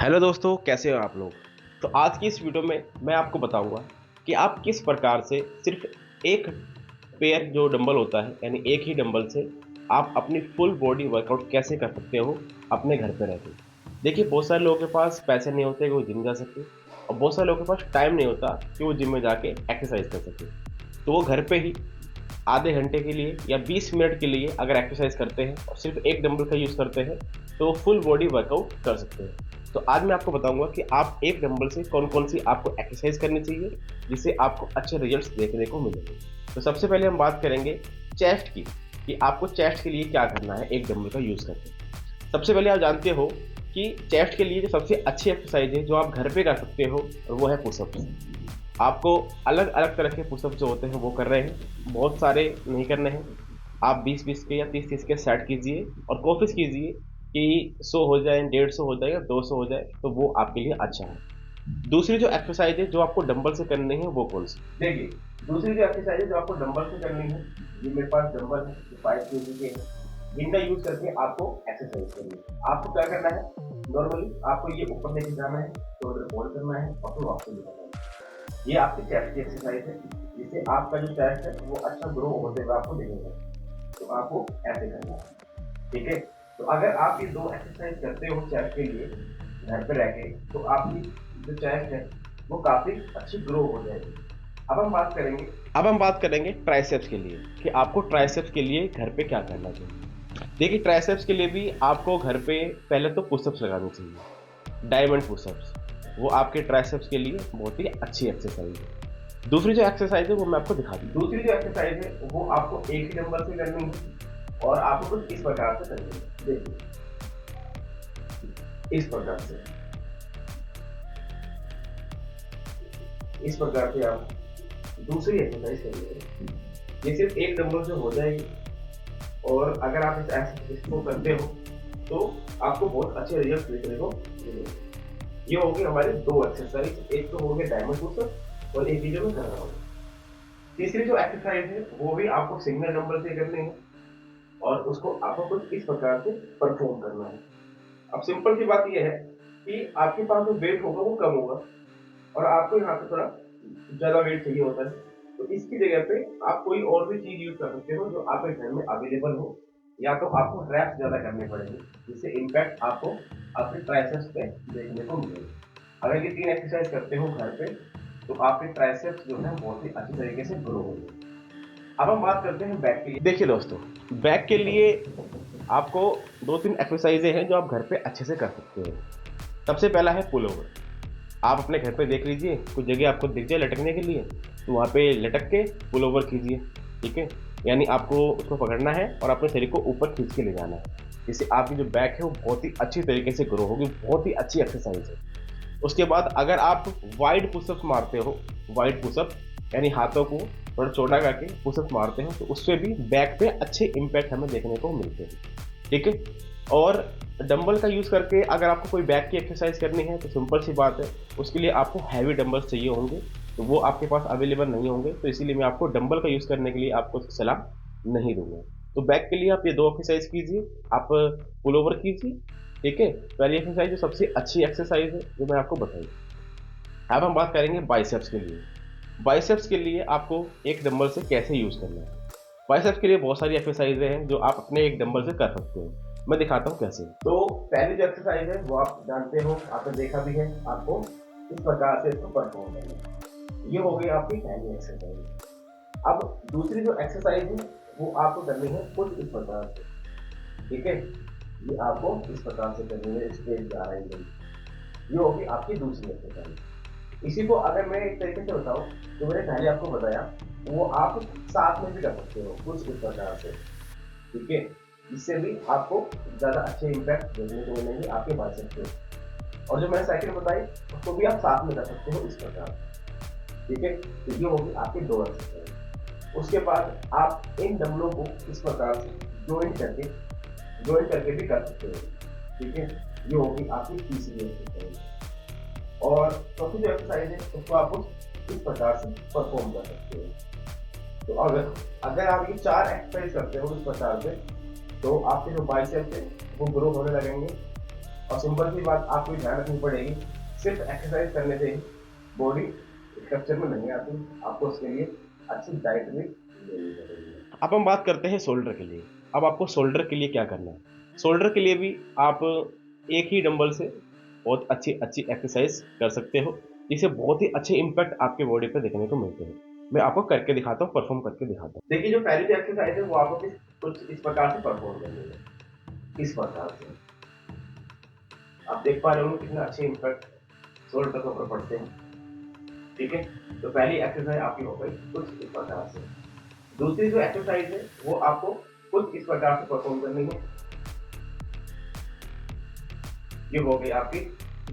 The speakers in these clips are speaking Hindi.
हेलो दोस्तों, कैसे हो आप लोग। तो आज की इस वीडियो में मैं आपको बताऊंगा कि आप किस प्रकार से सिर्फ एक पेयर जो डंबल होता है, यानी एक ही डंबल से आप अपनी फुल बॉडी वर्कआउट कैसे कर सकते हो अपने घर पे रह के। देखिए, बहुत सारे लोगों के पास पैसे नहीं होते कि वो जिम जा सके, और बहुत सारे लोगों के पास टाइम नहीं होता कि वो जिम में जाके एक्सरसाइज कर सके। तो वो घर पे ही आधे घंटे के लिए या 20 मिनट के लिए अगर एक्सरसाइज करते हैं और सिर्फ एक डंबल का यूज़ करते हैं, तो वो फुल बॉडी वर्कआउट कर सकते हैं। तो आज मैं आपको बताऊंगा कि आप एक डंबल से कौन कौन सी आपको एक्सरसाइज करनी चाहिए जिससे आपको अच्छे रिजल्ट्स देखने को मिलेंगे। तो सबसे पहले हम बात करेंगे चेस्ट की, कि आपको चेस्ट के लिए क्या करना है एक डंबल का यूज़ करके। सबसे पहले आप जानते हो कि चेस्ट के लिए जो सबसे अच्छी एक्सरसाइज है जो आप घर पे कर सकते हो, वो है पुशअप्स। आपको अलग अलग तरह के पुशअप जो होते हैं वो कर रहे हैं, बहुत सारे नहीं करने हैं। आप 20-20 के या 30-30 के सेट कीजिए और कोशिश कीजिए कि 100 हो जाए, 150 हो जाए या 200 हो जाए, तो वो आपके लिए अच्छा है। दूसरी जो एक्सरसाइज है जो आपको डंबल से करनी है वो कौन सी देखिए। दूसरी जो एक्सरसाइज है जो आपको डंबल से करनी है, ये मेरे पास डंबल है जो 5 केजी के हैं, जिनका यूज करके आपको एक्सरसाइज करनी है। आपको क्या करना है, नॉर्मली आपको ये ऊपर लेके जाना है, शोल्डर होल्ड करना है और फिर वापस लेके जाना है। ये आपकी चेस्ट की एक्सरसाइज है, जिससे आपका जो चेस्ट है वो अच्छा ग्रो होते हुए आपको दिखेगा। तो आपको ऐसे करना है, ठीक है। तो अगर आप ये दो एक्सरसाइज करते हो चेस्ट के लिए घर पे रह के, तो आपकी जो चेस्ट है वो काफी अच्छी ग्रो हो जाएगी। अब हम बात करेंगे ट्राइसेप्स के लिए, कि आपको ट्राइसेप्स के लिए घर पे क्या करना चाहिए। देखिए, ट्राइसेप्स के लिए भी आपको घर पे पहले तो पुशअप्स लगानी चाहिए, डायमंड पुशअप्स। वो आपके ट्राइसेप्स के लिए बहुत ही अच्छी एक्सरसाइज है। दूसरी जो एक्सरसाइज है वो मैं आपको दिखा दूँ। दूसरी जो एक्सरसाइज है वो आपको एक ही नंबर से करनी है और आपको कुछ इस प्रकार से करनी है। देखिए, इस प्रकार से आप दूसरी एक्सरसाइज करिए। ये सिर्फ एक नंबर से हो जाएगी, और अगर आप इसको करते हो तो आपको बहुत अच्छे रिजल्ट देखने को मिलेंगे। ये हो गए हमारे दो एक्सरसाइज, एक तो हो गया डायमंड पुशअप और एक ही जो मैं कर रहा हूँ। तीसरी जो एक्सरसाइज है वो भी आपको सिंगल नंबर से करनी है, और उसको आपको कुछ इस प्रकार से परफॉर्म करना है। अब सिंपल सी बात यह है कि आपके पास जो वेट होगा वो कम होगा, और आपको यहाँ पे थोड़ा ज्यादा वेट चाहिए होता है। तो इसकी जगह पे आप कोई और भी चीज यूज कर सकते हो जो आपके घर में अवेलेबल हो, या तो आपको रैप्स ज्यादा करने पड़ेंगे, जिससे इम्पैक्ट आपको आपके ट्राइसेप्स पे देखने को मिलेगा। अगर ये तीन एक्सरसाइज करते हो घर पे, तो आपके ट्राइसेप्स जो है बहुत ही अच्छी तरीके से ग्रो होंगे। अब हम बात करते हैं बैक के लिए। देखिए दोस्तों, बैक के लिए आपको 2-3 एक्सरसाइजें हैं जो आप घर पे अच्छे से कर सकते हो। सबसे पहला है पुल ओवर। आप अपने घर पे देख लीजिए, कुछ जगह आपको दिख जाए लटकने के लिए, तो वहाँ पे लटक के पुल ओवर कीजिए, ठीक है। यानी आपको उसको पकड़ना है और अपने शरीर को ऊपर खींच के ले जाना है, जिससे आपकी जो बैक है वो बहुत ही अच्छी तरीके से ग्रो होगी। बहुत ही अच्छी एक्सरसाइज है। उसके बाद अगर आप वाइड पुशअप्स मारते हो, वाइड पुशअप यानी हाथों को थोड़ा चौड़ा करके पुशअप्स मारते हैं, तो उससे भी बैक पे अच्छे इम्पैक्ट हमें देखने को मिलते हैं, ठीक है। और डंबल का यूज़ करके अगर आपको कोई बैक की एक्सरसाइज करनी है, तो सिंपल सी बात है, उसके लिए आपको हैवी डंबल्स चाहिए होंगे, तो वो आपके पास अवेलेबल नहीं होंगे। तो इसीलिए मैं आपको डंबल का यूज़ करने के लिए आपको सलाह नहीं दूंगा। तो बैक के लिए आप ये दो एक्सरसाइज कीजिए, आप पुल ओवर कीजिए, ठीक है। पहली एक्सरसाइज जो सबसे अच्छी एक्सरसाइज है जो मैं आपको बताई। अब हम बात करेंगे बाइसेप्स के लिए। बाइसेप्स के लिए आपको एक डंबल से कैसे यूज़ करना है। बाइसेप्स के लिए बहुत सारी एक्सरसाइजें हैं जो आप अपने एक डंबल से कर सकते हो। मैं दिखाता हूँ कैसे। तो पहली जो एक्सरसाइज है वो आप जानते हो, आपने देखा भी है, आपको इस प्रकार से इसको परफॉर्म करना है। ये हो गई आपकी पहली एक्सरसाइज। अब दूसरी जो एक्सरसाइज है वो आपको करनी है कुछ इस प्रकार से, ठीक है। ये आपको इस प्रकार से करनी है, स्ट्रेट जा रही है। ये होगी आपकी दूसरी एक्सरसाइज। इसी को अगर मैं एक तरीके से बताऊं, तो मैंने पहले आपको बताया, वो आप साथ में भी कर सकते हो कुछ इस प्रकार से, ठीक है। इससे भी आपको ज़्यादा अच्छे इम्पैक्ट देखने को मिलेंगे आपके बाइसेप्स पे। और जो मैंने सेकंड बताई उसको भी आप साथ में कर सकते हो इस प्रकार, ठीक है। तो ये होगी आपकी दो एक्सरसाइज। उसके बाद आप इन डंबलों को इस प्रकार से जॉइंट करके भी कर सकते हो, ठीक है। ये होगी आपकी तीसरी एक्सरसाइज। और चौथी जो एक्सरसाइज है उसको आप इस प्रकार से परफॉर्म कर सकते हो। तो अगर आप ये चार एक्सरसाइज करते हो इस प्रकार से, तो आपके जो बाइसेप्स है वो ग्रो होने लगेंगे, और सिंपल सी बात आपको ध्यान रखनी पड़ेगी, सिर्फ एक्सरसाइज करने से ही बॉडी स्ट्रक्चर में नहीं आती, आपको उसके लिए अच्छी डाइट भी लेनी पड़ेगी। अब हम बात करते हैं शोल्डर के लिए। अब आपको शोल्डर के लिए क्या करना है। शोल्डर के लिए भी आप एक ही डंबल से बहुत अच्छी अच्छी एक्सरसाइज कर सकते हो, जिससे बहुत ही अच्छे इम्पैक्ट आपके बॉडी पे देखने को मिलते हैं। मैं आपको करके दिखाता हूँ, परफॉर्म करके दिखाता हूँ। देखिए, जो पहली जो एक्सरसाइज है वो आपको कुछ इस प्रकार से परफॉर्म करनी है। इस प्रकार से आप देख पा रहे हो कितना अच्छे इम्पैक्ट शोल्डर के ऊपर पड़ते हैं। ठीक है, तो पहली एक्सरसाइज आपकी हो गई कुछ इस प्रकार से। दूसरी जो एक्सरसाइज है वो आपको कुछ इस प्रकार से परफॉर्म करनी है। ये हो गई आपकी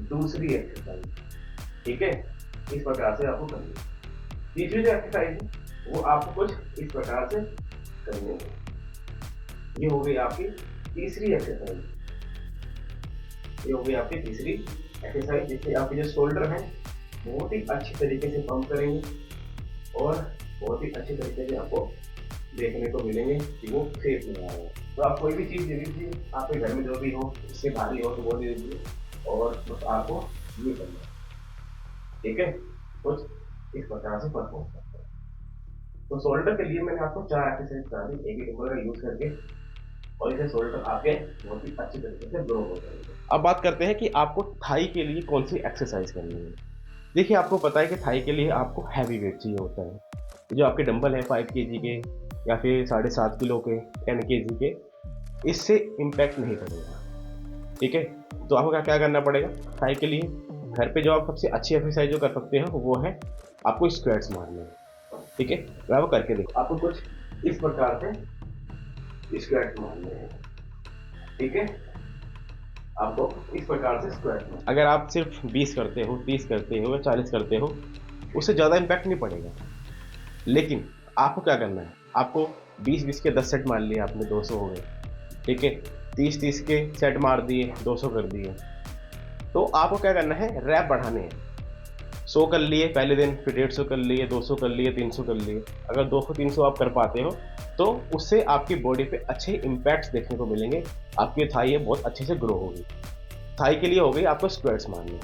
दूसरी एक्सरसाइज। ठीक है, इस प्रकार से आपको करनी है। तीसरी जो एक्सरसाइज है वो आपको कुछ इस प्रकार से करनी है। ये हो गई आपकी तीसरी एक्सरसाइज। ये हो गई आपकी तीसरी एक्सरसाइज, जिससे आपके जो शोल्डर है बहुत ही अच्छी तरीके से पंप करेंगे और बहुत ही अच्छे तरीके से आपको देखने को मिलेंगे कि वो सेफ में आ रहा है। तो आप कोई भी चीज़ ले लीजिए, आपके घर में जो भी हो, इससे भारी हो तो वो ले लीजिए और बस आपको ये करना है। ठीक है, कुछ इस प्रकार से परफॉर्म करते हैं। तो शोल्डर के लिए मैंने आपको 4 एक्सरसाइज बता दी एक ही डंबल का यूज करके, और इसे शोल्डर आपके बहुत ही अच्छी तरीके से ग्रो हो जाएंगे। अब बात करते हैं कि आपको थाई के लिए कौन सी एक्सरसाइज करनी है। देखिए, आपको पता है कि थाई के लिए आपको हैवी वेट चाहिए होता है। जो आपके डंबल है 5 केजी के या फिर 7.5 किलो के, 10 केजी के, इससे इम्पैक्ट नहीं पड़ेगा। ठीक है, तो आपको क्या क्या करना पड़ेगा थाई के लिए। घर पे जो आप सबसे अच्छी एक्सरसाइज जो कर सकते हो वो है आपको स्क्वाट्स मारने हैं। ठीक है, तो आप करके देखो, आपको कुछ इस प्रकार से स्क्वाट्स मारने हैं। ठीक है, आपको इस प्रकार से स्क्वाट मारना। अगर आप सिर्फ 20 करते हो, 30 करते हो या 40 करते हो, उससे ज़्यादा इम्पैक्ट नहीं पड़ेगा। लेकिन आपको क्या करना है, आपको 20-20 के 10 सेट मार लिए आपने, 200 हो गए। ठीक है, 30-30 के सेट मार दिए, 200 कर दिए। तो आपको क्या करना है, रैप बढ़ाने हैं। 100 कर लिए पहले दिन, फिर 150 कर लिए, 200 कर लिए, 300 कर लिए। अगर 200-300 आप कर पाते हो तो उससे आपकी बॉडी पे अच्छे इम्पैक्ट्स देखने को मिलेंगे। आपकी थाई है बहुत अच्छे से ग्रो होगी। थाई के लिए हो गई आपको स्क्वाट्स मारने।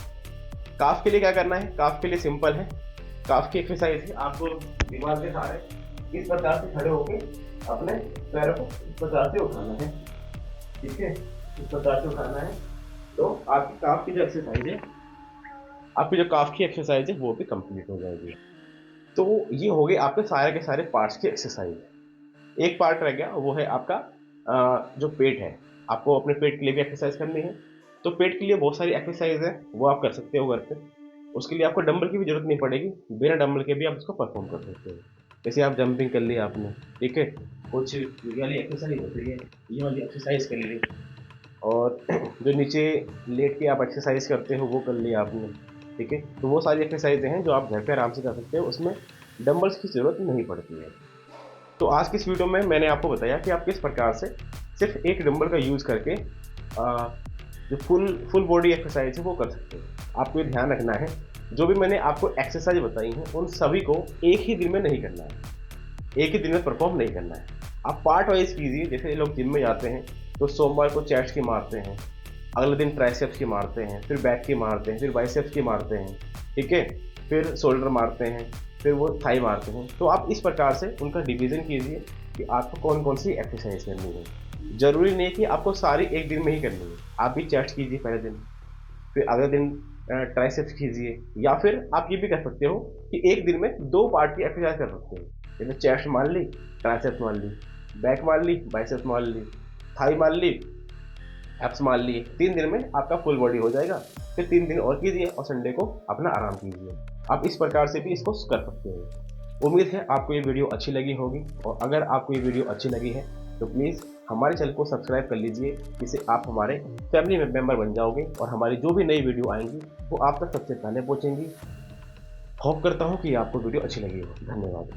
काफ के लिए क्या करना है, काफ के लिए सिंपल है। काफ की एक्सरसाइज है, आपको दिमाग के सहारे इस प्रकार से खड़े होकर अपने पैरों को इस प्रकार से उठाना है। ठीक है, इस प्रकार से उठाना है, तो आपकी काफ की जो एक्सरसाइज है, आपकी जो काफ की एक्सरसाइज है वो भी कंप्लीट हो जाएगी। तो ये हो गए आपके सारे के सारे पार्ट्स की एक्सरसाइज। एक पार्ट रह गया, वो है आपका जो पेट है। आपको अपने पेट के लिए भी एक्सरसाइज करनी है। तो पेट के लिए बहुत सारी एक्सरसाइज है, वो आप कर सकते हो घर पे। उसके लिए आपको डंबल की भी जरूरत नहीं पड़ेगी, बिना डंबल के भी आप उसको परफॉर्म कर सकते हो। जैसे आप जंपिंग कर ली आपने, ठीक है, कुछ ये वाली एक्सरसाइज होती है, ये वाली एक्सरसाइज कर ली, और जो नीचे लेट के आप एक्सरसाइज करते हो वो कर लिया आपने। ठीक है, तो वो सारी एक्सरसाइजें हैं जो आप घर पे आराम से कर सकते हो, उसमें डंबल्स की ज़रूरत नहीं पड़ती है। तो आज की इस वीडियो में मैंने आपको बताया कि आप किस प्रकार से सिर्फ एक डंबल का यूज़ करके जो फुल बॉडी एक्सरसाइज है वो कर सकते हो। आपको ये ध्यान रखना है, जो भी मैंने आपको एक्सरसाइज बताई हैं उन सभी को एक ही दिन में नहीं करना है, एक ही दिन में परफॉर्म नहीं करना है। आप पार्ट वाइज कीजिए। जैसे लोग जिम में जाते हैं तो सोमवार को चेस्ट की मारते हैं, अगले दिन ट्राइसेप्स की मारते हैं, फिर बैक की मारते हैं, फिर बाइसेप्स की मारते हैं। ठीक है, फिर शोल्डर मारते हैं, फिर वो थाई मारते हैं। तो आप इस प्रकार से उनका डिवीज़न कीजिए कि आपको कौन कौन सी एक्सरसाइज करनी है। ज़रूरी नहीं है कि आपको सारी एक दिन में ही करनी है। आप भी चेस्ट कीजिए पहले दिन, फिर अगले दिन ट्राइसेप्स कीजिए, या फिर आप ये भी कर सकते हो कि एक दिन में 2 पार्ट की एक्सरसाइज कर सकते हो। जैसे चेस्ट मार ली, ट्राइसेप्स मार ली, बैक मार ली, बाइसेप्स मार ली, थाई मार ली, एप्स मार लिए। 3 दिन में आपका फुल बॉडी हो जाएगा। फिर 3 दिन और कीजिए और संडे को अपना आराम कीजिए। आप इस प्रकार से भी इसको कर सकते हो। उम्मीद है आपको ये वीडियो अच्छी लगी होगी, और अगर आपको ये वीडियो अच्छी लगी है तो प्लीज़ हमारे चैनल को सब्सक्राइब कर लीजिए, जिससे आप हमारे फैमिली मेंबर बन जाओगे और हमारी जो भी नई वीडियो आएंगी वो आप तक सबसे पहले पहुँचेंगी। होप करता हूँ कि आपको वीडियो अच्छी लगी हो। धन्यवाद।